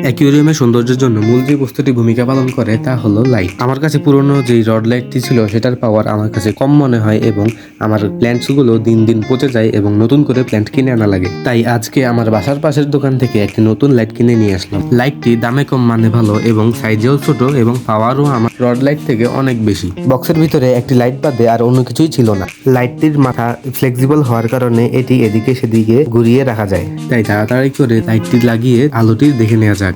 অ্যাকুয়ারিয়ামের সৌন্দর্যের জন্য মূল যে বস্তুটি ভূমিকা পালন করে তা হলো লাইট। আমার কাছে পুরনো যে রড লাইটটি ছিল সেটার পাওয়ার আমার কাছে কম মনে হয় এবং আমার প্ল্যান্টস গুলো দিন দিন পচে যায় এবং নতুন করে প্ল্যান্ট কিনে আনা লাগে। তাই আজকে আমার বাসার পাশের দোকান থেকে একটি নতুন লাইট কিনে নিয়ে আসলাম। লাইটটি দামে কম মানে ভালো এবং সাইজেও ছোট এবং পাওয়ারও আমার রড লাইট থেকে অনেক বেশি। বক্সের ভিতরে একটি লাইট বাদে আর অন্য কিছুই ছিল না। লাইটটির মাথা ফ্লেক্সিবল হওয়ার কারণে এটি এদিকে সেদিকে ঘুরিয়ে রাখা যায়। তাই তাড়াতাড়ি করে লাইটটি লাগিয়ে আলোটি দেখে নেওয়া যাক।